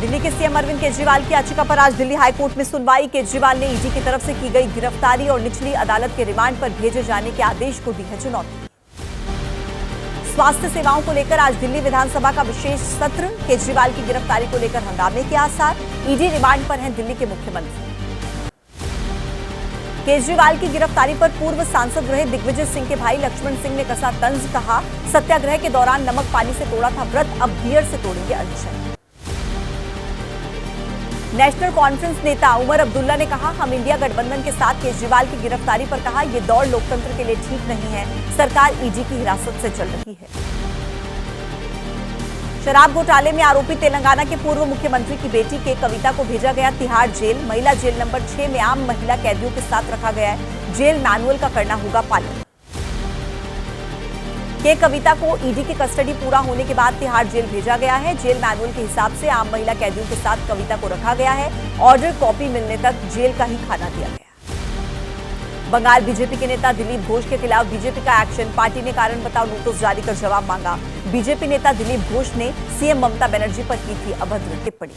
दिल्ली के सीएम अरविंद केजरीवाल की याचिका पर आज दिल्ली हाईकोर्ट में सुनवाई। केजरीवाल ने ईडी की तरफ से की गई गिरफ्तारी और निचली अदालत के रिमांड पर भेजे जाने के आदेश को दी है चुनौती। स्वास्थ्य सेवाओं को लेकर आज दिल्ली विधानसभा का विशेष सत्र। केजरीवाल की गिरफ्तारी को लेकर हंगामे के आसार। ईडी रिमांड पर हैं दिल्ली के मुख्यमंत्री। केजरीवाल की गिरफ्तारी पर पूर्व सांसद रहे दिग्विजय सिंह के भाई लक्ष्मण सिंह ने कसा तंज। कहा, सत्याग्रह के दौरान नमक पानी से तोड़ा था व्रत, अब बियर से तोड़ेंगे अनशन। नेशनल कॉन्फ्रेंस नेता उमर अब्दुल्ला ने कहा, हम इंडिया गठबंधन के साथ। केजरीवाल की गिरफ्तारी पर कहा, यह दौड़ लोकतंत्र के लिए ठीक नहीं है, सरकार ईडी की हिरासत से चल रही है। शराब घोटाले में आरोपी तेलंगाना के पूर्व मुख्यमंत्री की बेटी के कविता को भेजा गया तिहाड़ जेल। महिला जेल नंबर 6 में आम महिला कैदियों के साथ रखा गया है। जेल मैनुअल का करना होगा पालन। के कविता को ईडी की कस्टडी पूरा होने के बाद तिहाड़ जेल भेजा गया है। जेल मैनुअल के हिसाब से आम महिला कैदियों के साथ कविता को रखा गया है। ऑर्डर कॉपी मिलने तक जेल का ही खाना दिया गया। बंगाल बीजेपी के नेता दिलीप घोष के खिलाफ बीजेपी का एक्शन। पार्टी ने कारण बताओ नोटिस जारी कर जवाब मांगा। बीजेपी नेता दिलीप घोष ने सीएम ममता बनर्जी पर की थी अभद्र टिप्पणी।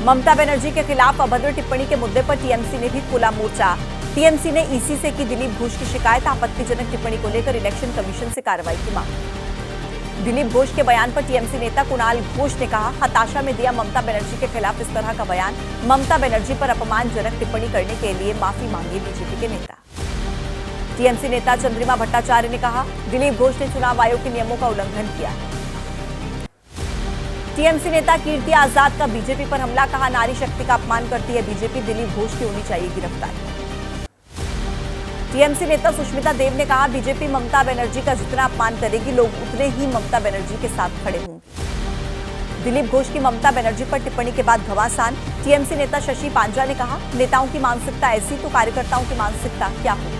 ममता बनर्जी के खिलाफ अभद्र टिप्पणी के मुद्दे पर टीएमसी ने भी खोला मोर्चा। टीएमसी ने ईसी से की दिलीप घोष की शिकायत। आपत्तिजनक टिप्पणी को लेकर इलेक्शन कमीशन से कार्रवाई की मांग। दिलीप घोष के बयान पर टीएमसी नेता कुणाल घोष ने कहा, हताशा में दिया ममता बनर्जी के खिलाफ इस तरह का बयान। ममता बनर्जी पर अपमानजनक टिप्पणी करने के लिए माफी मांगी बीजेपी के नेता। टीएमसी नेता चंद्रिमा भट्टाचार्य ने कहा, दिलीप घोष ने चुनाव आयोग के नियमों का उल्लंघन किया। टीएमसी नेता कीर्ति आजाद का बीजेपी पर हमला। कहा, नारी शक्ति का अपमान करती है बीजेपी, दिलीप घोष की होनी चाहिए गिरफ्तारी। टीएमसी नेता सुष्मिता देव ने कहा, बीजेपी ममता बनर्जी का जितना अपमान करेगी, लोग उतने ही ममता बनर्जी के साथ खड़े होंगे। दिलीप घोष की ममता बनर्जी पर टिप्पणी के बाद घमासान। टीएमसी नेता शशि पांजा ने कहा, नेताओं की मानसिकता ऐसी तो कार्यकर्ताओं की मानसिकता क्या होगी।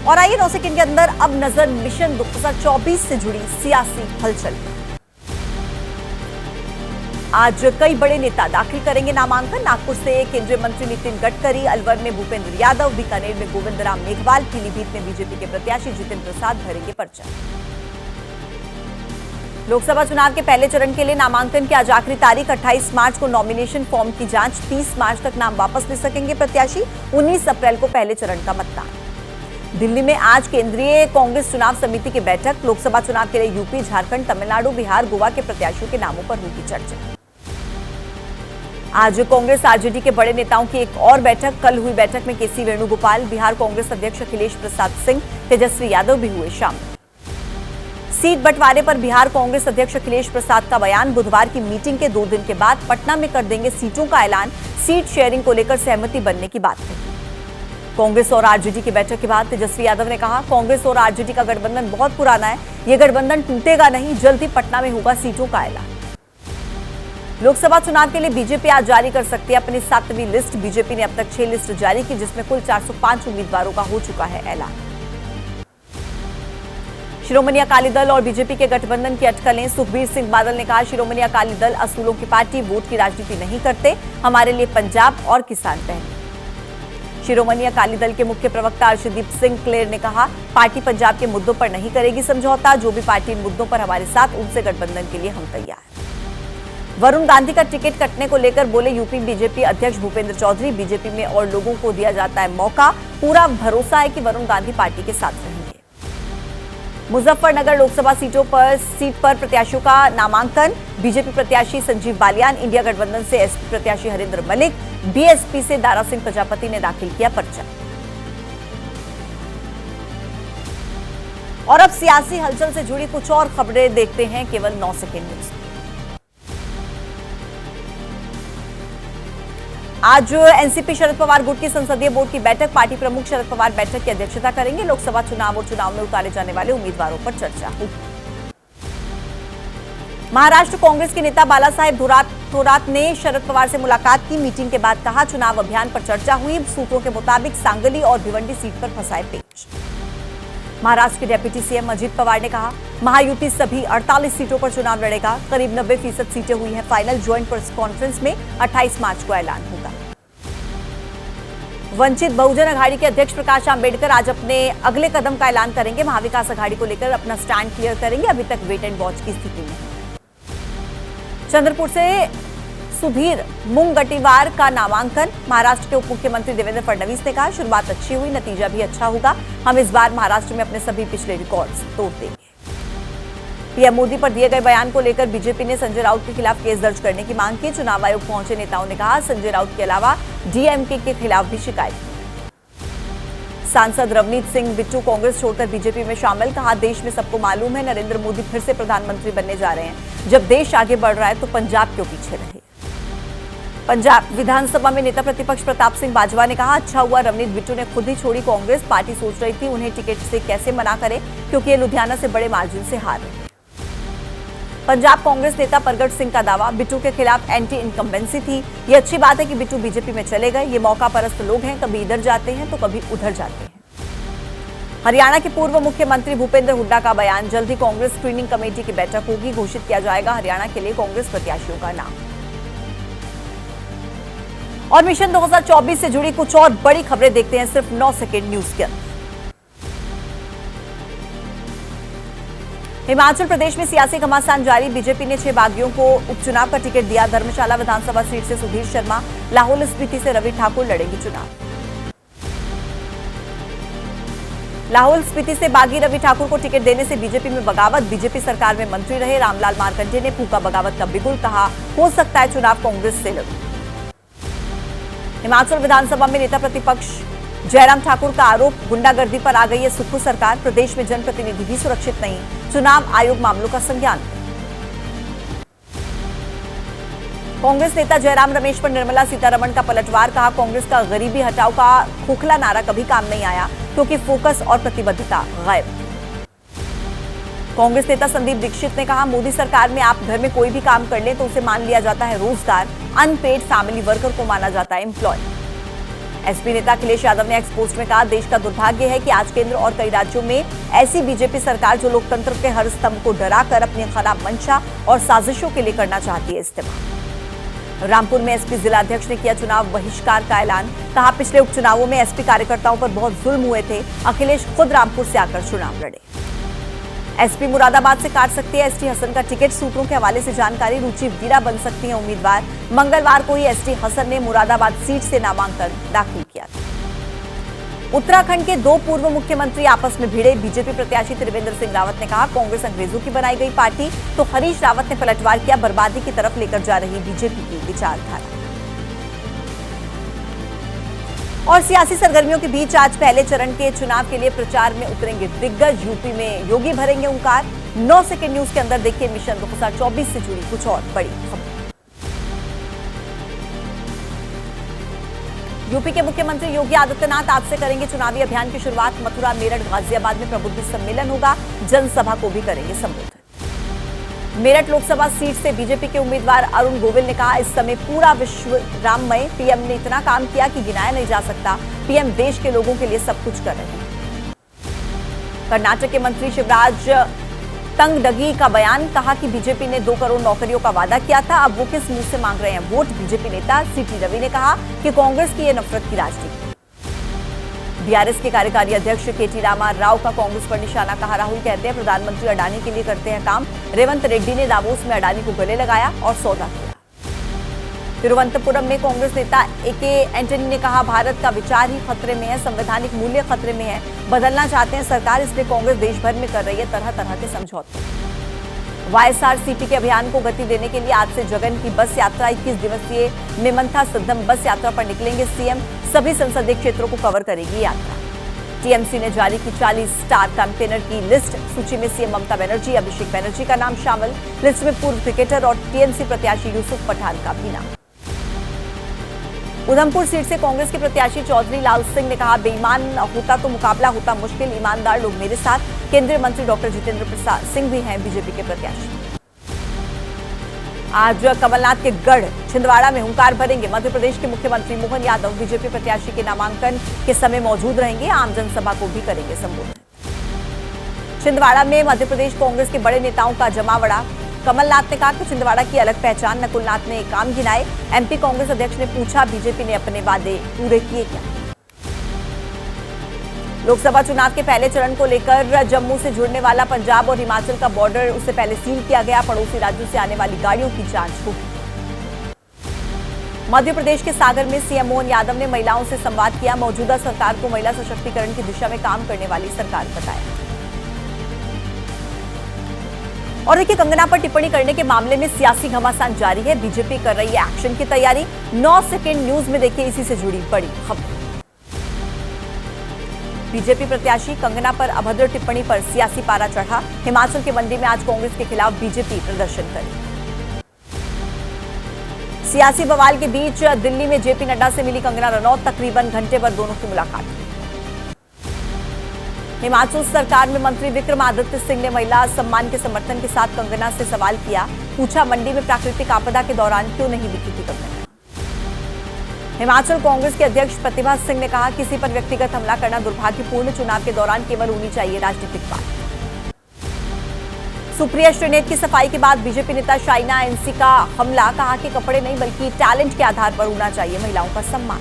और आइए 9 सेकंड के अंदर अब नजर मिशन 2024 से जुड़ी सियासी हलचल। आज कई बड़े नेता दाखिल करेंगे नामांकन। नागपुर से केंद्रीय मंत्री नितिन गडकरी, अलवर में भूपेंद्र यादव, बीकानेर में गोविंद राम मेघवाल, पीलीभीत में बीजेपी के प्रत्याशी जितेंद्र प्रसाद भरेंगे पर्चा। लोकसभा चुनाव के पहले चरण के लिए नामांकन की आज आखिरी तारीख। 28 मार्च को नॉमिनेशन फॉर्म की जांच। 30 मार्च तक नाम वापस ले सकेंगे प्रत्याशी। 19 अप्रैल को पहले चरण का मतदान। दिल्ली में आज केंद्रीय कांग्रेस चुनाव समिति की बैठक। लोकसभा चुनाव के लिए यूपी, झारखंड, तमिलनाडु, बिहार, गोवा के प्रत्याशियों के नामों पर होगी चर्चा। आज कांग्रेस आरजेडी के बड़े नेताओं की एक और बैठक। कल हुई बैठक में केसी वेणुगोपाल, बिहार कांग्रेस अध्यक्ष अखिलेश प्रसाद सिंह, तेजस्वी यादव भी हुए शामिल। सीट बंटवारे पर बिहार कांग्रेस अध्यक्ष अखिलेश प्रसाद का बयान। बुधवार की मीटिंग के 2 दिन के बाद पटना में कर देंगे सीटों का ऐलान। सीट शेयरिंग को लेकर सहमति बनने की बात कही। कांग्रेस और आरजेडी की बैठक के बाद तेजस्वी यादव ने कहा, कांग्रेस और आरजेडी का गठबंधन बहुत पुराना है, यह गठबंधन टूटेगा नहीं, जल्द ही पटना में होगा सीटों का ऐलान। लोकसभा चुनाव के लिए बीजेपी आज जारी कर सकती है अपनी 7वीं लिस्ट। बीजेपी ने अब तक 6 लिस्ट जारी की, जिसमें कुल 405 उम्मीदवारों का हो चुका है ऐलान। शिरोमणि अकाली दल और बीजेपी के गठबंधन की अटकलें। सुखबीर सिंह बादल ने कहा, शिरोमणि अकाली दल असूलों की पार्टी, वोट की राजनीति नहीं करते, हमारे लिए पंजाब और किसान पहले। शिरोमणि अकाली दल के मुख्य प्रवक्ता अर्शदीप सिंह क्लेर ने कहा, पार्टी पंजाब के मुद्दों पर नहीं करेगी समझौता, जो भी पार्टी इन मुद्दों पर हमारे साथ, उनसे गठबंधन के लिए हम तैयार। वरुण गांधी का टिकट कटने को लेकर बोले यूपी बीजेपी अध्यक्ष भूपेंद्र चौधरी, बीजेपी में और लोगों को दिया जाता है मौका, पूरा भरोसा है कि वरुण गांधी पार्टी के साथ रहेंगे। मुजफ्फरनगर लोकसभा सीट पर प्रत्याशियों का नामांकन। बीजेपी प्रत्याशी संजीव बालियान, इंडिया गठबंधन से एसपी प्रत्याशी हरिंद्र मलिक, बीएसपी से दारा सिंह प्रजापति ने दाखिल किया पर्चा। और अब सियासी हलचल से जुड़ी कुछ और खबरें देखते हैं केवल 9 सेकेंड न्यूज। आज एनसीपी शरद पवार गुट की संसदीय बोर्ड की बैठक। पार्टी प्रमुख शरद पवार बैठक की अध्यक्षता करेंगे। लोकसभा चुनाव और चुनाव में उतारे जाने वाले उम्मीदवारों पर चर्चा होगी। महाराष्ट्र कांग्रेस के नेता बाला साहेब थोरात ने शरद पवार से मुलाकात की। मीटिंग के बाद कहा, चुनाव अभियान पर चर्चा हुई। सूत्रों के मुताबिक सांगली और भिवंडी सीट पर फंसाए पेच। महाराष्ट्र के डिप्टी सीएम अजित पवार ने कहा, महायुति सभी 48 सीटों पर चुनाव लड़ेगा। करीब 90% सीटें हुई हैं। फाइनल ज्वाइंट प्रेस कॉन्फ्रेंस में 28 मार्च को ऐलान होगा। वंचित बहुजन अघाड़ी के अध्यक्ष प्रकाश आंबेडकर आज अपने अगले कदम का ऐलान करेंगे। महाविकास अघाड़ी को लेकर अपना स्टैंड क्लियर करेंगे। अभी तक वेट एंड वॉच की स्थिति में। चंद्रपुर से सुधीर मुंगटीवार का नामांकन। महाराष्ट्र के उप मुख्यमंत्री देवेंद्र फडणवीस ने कहा, शुरुआत अच्छी हुई, नतीजा भी अच्छा होगा। हम इस बार महाराष्ट्र में अपने सभी पिछले रिकॉर्ड्स तोड़ देंगे। पीएम मोदी पर दिए गए बयान को लेकर बीजेपी ने संजय राउत के खिलाफ केस दर्ज करने की मांग की। चुनाव आयोग पहुंचे नेताओं ने कहा, संजय राउत के अलावा डीएमके के खिलाफ भी शिकायत की। सांसद रवनीत सिंह बिट्टू कांग्रेस छोड़कर बीजेपी में शामिल। कहा, देश में सबको मालूम है नरेंद्र मोदी फिर से प्रधानमंत्री बनने जा रहे हैं। जब देश आगे बढ़ रहा है तो पंजाब क्यों पीछे रहे। पंजाब विधानसभा में नेता प्रतिपक्ष प्रताप सिंह बाजवा ने कहा, अच्छा हुआ रवनीत बिट्टू ने खुद ही छोड़ी कांग्रेस। पार्टी सोच रही थी उन्हें टिकट से कैसे मना करे, क्योंकि ये लुधियाना से बड़े मार्जिन से हार रहे। पंजाब कांग्रेस नेता परगट सिंह का दावा, बिट्टू के खिलाफ एंटी इनकम्बेंसी थी। ये अच्छी बात है कि बिट्टू बीजेपी में चले गए। ये मौका परस्त लोग हैं, कभी इधर जाते हैं तो कभी उधर जाते हैं। हरियाणा के पूर्व मुख्यमंत्री भूपेंद्र हुड्डा का बयान, जल्द ही कांग्रेस स्क्रीनिंग कमेटी की बैठक होगी, घोषित किया जाएगा हरियाणा के लिए कांग्रेस प्रत्याशियों का नाम। और मिशन 2024 से जुड़ी कुछ और बड़ी खबरें देखते हैं सिर्फ 9 सेकेंड न्यूज के अंदर। हिमाचल प्रदेश में सियासी घमासान जारी। बीजेपी ने 6 बागियों को उपचुनाव का टिकट दिया। धर्मशाला विधानसभा सीट से सुधीर शर्मा, लाहौल स्पीति से रवि ठाकुर लड़ेंगे चुनाव। लाहौल स्पीति से बागी रवि ठाकुर को टिकट देने से बीजेपी में बगावत। बीजेपी सरकार में मंत्री रहे रामलाल मारकंडे ने फूका बगावत का बिगुल। कहा, हो सकता है चुनाव कांग्रेस से लड़े। हिमाचल विधानसभा में नेता प्रतिपक्ष जयराम ठाकुर का आरोप, गुंडागर्दी पर आ गई है सुक्खू सरकार। प्रदेश में जनप्रतिनिधि भी सुरक्षित नहीं, चुनाव आयोग मामलों का संज्ञान। कांग्रेस नेता जयराम रमेश पर निर्मला सीतारमण का पलटवार। कहा, कांग्रेस का गरीबी हटाओ का खोखला नारा कभी काम नहीं आया, क्योंकि फोकस और प्रतिबद्धता गायब थी। कांग्रेस नेता संदीप दीक्षित ने कहा, मोदी सरकार में आप घर में कोई भी काम कर ले तो उसे मान लिया जाता है रोजगार। अनपेड फैमिली वर्कर को माना जाता है एम्प्लॉय। एसपी नेता अखिलेश यादव ने एक्स पोस्ट में कहा, देश का दुर्भाग्य है कि आज केंद्र और कई राज्यों में ऐसी बीजेपी सरकार जो लोकतंत्र के हर स्तंभ को डराकर अपनी खराब मंशा और साजिशों के लिए करना चाहती है इस्तेमाल। रामपुर में एसपी जिलाध्यक्ष ने किया चुनाव बहिष्कार का ऐलान। कहा, पिछले उपचुनावों में एसपी कार्यकर्ताओं पर बहुत जुल्म हुए थे। अखिलेश खुद रामपुर से आकर चुनाव लड़े। एसपी मुरादाबाद से काट सकती है एसटी हसन का टिकट। सूत्रों के हवाले से जानकारी, रुचि वीरा बन सकती है उम्मीदवार। मंगलवार को ही एसटी हसन ने मुरादाबाद सीट से नामांकन दाखिल किया था। उत्तराखंड के 2 पूर्व मुख्यमंत्री आपस में भिड़े। बीजेपी प्रत्याशी त्रिवेंद्र सिंह रावत ने कहा, कांग्रेस अंग्रेजों की बनाई गई पार्टी, तो हरीश रावत ने पलटवार किया। बर्बादी की तरफ लेकर जा रही बीजेपी की विचारधारा। और सियासी सरगर्मियों के बीच आज पहले चरण के चुनाव के लिए प्रचार में उतरेंगे दिग्गज। यूपी में योगी भरेंगे हुंकार। 9 सेकेंड न्यूज के अंदर देखिए मिशन 2024 से जुड़ी कुछ और बड़ी खबर। यूपी के मुख्यमंत्री योगी आदित्यनाथ आज से करेंगे चुनावी अभियान की शुरुआत। मथुरा, मेरठ, गाजियाबाद में प्रबुद्ध सम्मेलन होगा। जनसभा को भी करेंगे संबोधित। मेरठ लोकसभा सीट से बीजेपी के उम्मीदवार अरुण गोविल ने कहा, इस समय पूरा विश्व राममय। पीएम ने इतना काम किया कि गिनाया नहीं जा सकता। पीएम देश के लोगों के लिए सब कुछ कर रहे हैं। कर्नाटक के मंत्री शिवराज तंगडगी का बयान। कहा कि बीजेपी ने 2 करोड़ नौकरियों का वादा किया था, अब वो किस मुंह से मांग रहे हैं वोट। बीजेपी नेता सीटी रवि ने कहा कि कांग्रेस की ये नफरत की राजनीति। बीआरएस के कार्यकारी अध्यक्ष केटी रामा राव का कांग्रेस पर निशाना। कहा, राहुल कहते हैं प्रधानमंत्री अडानी के लिए करते हैं काम। रेवंत रेड्डी ने दावोस में अडानी को गले लगाया और सौदा किया। तिरुवनंतपुरम में कांग्रेस नेता एके एंटनी ने कहा, भारत का विचार ही खतरे में है, संवैधानिक मूल्य खतरे में है। बदलना चाहते हैं सरकार, इसलिए कांग्रेस देश भर में कर रही है तरह तरह के समझौते। वाईएसआरसीपी के अभियान को गति देने के लिए आज से जगन की बस यात्रा। 21 दिवसीय मेमंथा सिद्धम बस यात्रा पर निकलेंगे सीएम। सभी संसदीय क्षेत्रों को कवर करेगी यात्रा। टीएमसी ने जारी की 40 स्टार कैंपेनर की लिस्ट। सूची में सीएम ममता बनर्जी, अभिषेक बनर्जी का नाम शामिल। लिस्ट में पूर्व क्रिकेटर और टीएमसी प्रत्याशी यूसुफ पठान का भी नाम। उधमपुर सीट से कांग्रेस के प्रत्याशी चौधरी लाल सिंह ने कहा, बेईमान होता तो मुकाबला होता मुश्किल, ईमानदार लोग मेरे साथ। केंद्रीय मंत्री डॉक्टर जितेंद्र प्रसाद सिंह भी हैं बीजेपी के प्रत्याशी। आज कमलनाथ के गढ़ छिंदवाड़ा में हुंकार भरेंगे मध्य प्रदेश के मुख्यमंत्री मोहन यादव। बीजेपी प्रत्याशी के नामांकन के समय मौजूद रहेंगे। आम जनसभा को भी करेंगे संबोधित। छिंदवाड़ा में मध्य प्रदेश कांग्रेस के बड़े नेताओं का जमावड़ा। कमलनाथ ने कहा कि छिंदवाड़ा की अलग पहचान। नकुलनाथ ने काम गिनाए। एमपी कांग्रेस अध्यक्ष ने पूछा, बीजेपी ने अपने वादे पूरे किए क्या। लोकसभा चुनाव के पहले चरण को लेकर जम्मू से जुड़ने वाला पंजाब और हिमाचल का बॉर्डर उससे पहले सील किया गया। पड़ोसी राज्यों से आने वाली गाड़ियों की जांच होगी। मध्य प्रदेश के सागर में सीएम मोहन यादव ने महिलाओं से संवाद किया। मौजूदा सरकार को महिला सशक्तिकरण की दिशा में काम करने वाली सरकार बताया। और देखिए, कंगना पर टिप्पणी करने के मामले में सियासी घमासान जारी है। बीजेपी कर रही है एक्शन की तैयारी। 9 सेकंड न्यूज में देखिए इसी से जुड़ी बड़ी खबर। बीजेपी प्रत्याशी कंगना पर अभद्र टिप्पणी पर सियासी पारा चढ़ा। हिमाचल के मंडी में आज कांग्रेस के खिलाफ बीजेपी प्रदर्शन करी। सियासी बवाल के बीच दिल्ली में जेपी नड्डा से मिली कंगना रनौत। तकरीबन घंटे भर दोनों की मुलाकात हुई। हिमाचल सरकार में मंत्री विक्रमादित्य सिंह ने महिला सम्मान के समर्थन के साथ कंगना से सवाल किया। पूछा, मंडी में प्राकृतिक आपदा के दौरान क्यों नहीं दिखी थी कंगना। हिमाचल कांग्रेस के अध्यक्ष प्रतिभा सिंह ने कहा, किसी पर व्यक्तिगत हमला करना दुर्भाग्यपूर्ण। चुनाव के दौरान केवल होनी चाहिए राजनीतिक बात। सुप्रिया श्रीनेत की सफाई के बाद बीजेपी नेता शाइना एनसी का हमला। कहा कि कपड़े नहीं बल्कि टैलेंट के आधार पर होना चाहिए महिलाओं का सम्मान।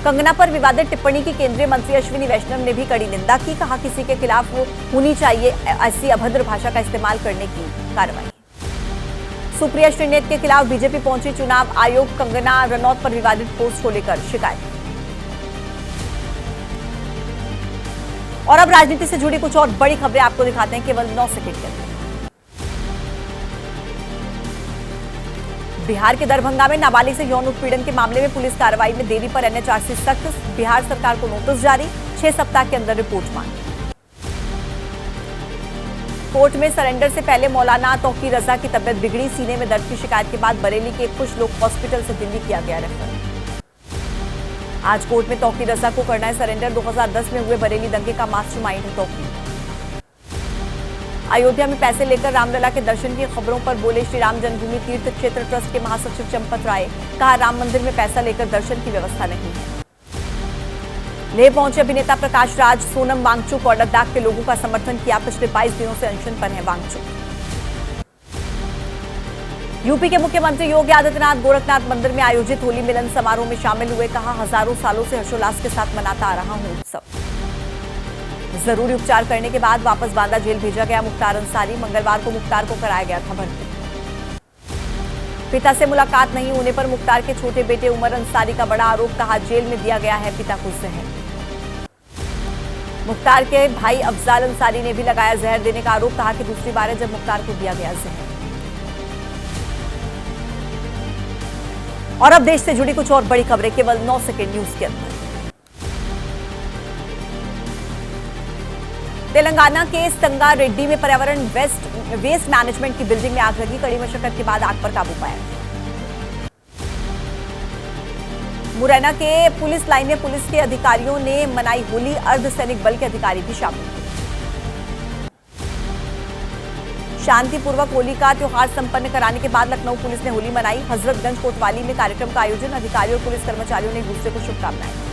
कंगना पर विवादित टिप्पणी की केंद्रीय मंत्री अश्विनी वैष्णव ने भी कड़ी निंदा की। कहा, किसी के खिलाफ होनी चाहिए ऐसी अभद्र भाषा का इस्तेमाल करने की कार्रवाई। सुप्रिया श्रीनेत के खिलाफ बीजेपी पहुंची चुनाव आयोग। कंगना रनौत पर विवादित पोस्ट को लेकर शिकायत। और अब राजनीति से जुड़ी कुछ और बड़ी खबरें आपको दिखाते हैं केवल 9 सेकंड के अंदर। बिहार के दरभंगा में नाबालिग से यौन उत्पीड़न के मामले में पुलिस कार्रवाई में देरी पर एनएचआरसी सख्त। बिहार सरकार को नोटिस जारी। 6 सप्ताह के अंदर रिपोर्ट मांगी। कोर्ट में सरेंडर से पहले मौलाना तौकीर रजा की तबियत बिगड़ी। सीने में दर्द की शिकायत के बाद बरेली के कुछ लोग हॉस्पिटल से दिल्ली किया गया रेफर। आज कोर्ट में तौकीर रजा को करना है सरेंडर। 2010 में हुए बरेली दंगे का मास्टरमाइंड है तौकीर। अयोध्या में पैसे लेकर रामलला के दर्शन की खबरों पर बोले श्री राम जन्मभूमि तीर्थ क्षेत्र ट्रस्ट के महासचिव चंपत राय। कहा, राम मंदिर में पैसा लेकर दर्शन की व्यवस्था नहीं है। लेह पहुंचे अभिनेता प्रकाश राज। सोनम वांगचुक और लद्दाख के लोगों का समर्थन किया। पिछले 22 दिनों से अनशन पर है वांगचुक। यूपी के मुख्यमंत्री योगी आदित्यनाथ गोरखनाथ मंदिर में आयोजित होली मिलन समारोह में शामिल हुए। कहा, हजारों सालों से हर्षोल्लास के साथ मनाता आ रहा हूं उत्सव। जरूरी उपचार करने के बाद वापस बांदा जेल भेजा गया मुख्तार अंसारी। मंगलवार को मुख्तार को कराया गया था भर्ती। पिता से मुलाकात नहीं होने पर मुख्तार के छोटे बेटे उमर अंसारी का बड़ा आरोप। कहा, जेल में दिया गया है पिता को जहर। मुख्तार के भाई अफजाल अंसारी ने भी लगाया जहर देने का आरोप। कहा कि दूसरी बार है जब मुख्तार को दिया गया जहर। और अब देश से जुड़ी कुछ और बड़ी खबरें केवल 9 सेकंड न्यूज के अंदर। तेलंगाना के संगारेड्डी में पर्यावरण वेस्ट मैनेजमेंट की बिल्डिंग में आग लगी। कड़ी मशक्कत के बाद आग पर काबू पाया। मुरैना के पुलिस लाइन में पुलिस के अधिकारियों ने मनाई होली। अर्धसैनिक बल के अधिकारी भी शामिल हुए। शांतिपूर्वक होली का त्योहार संपन्न कराने के बाद लखनऊ पुलिस ने होली मनाई। हजरतगंज कोतवाली में कार्यक्रम का आयोजन। अधिकारियों और पुलिस कर्मचारियों ने एक दूसरे को शुभकामनाएं।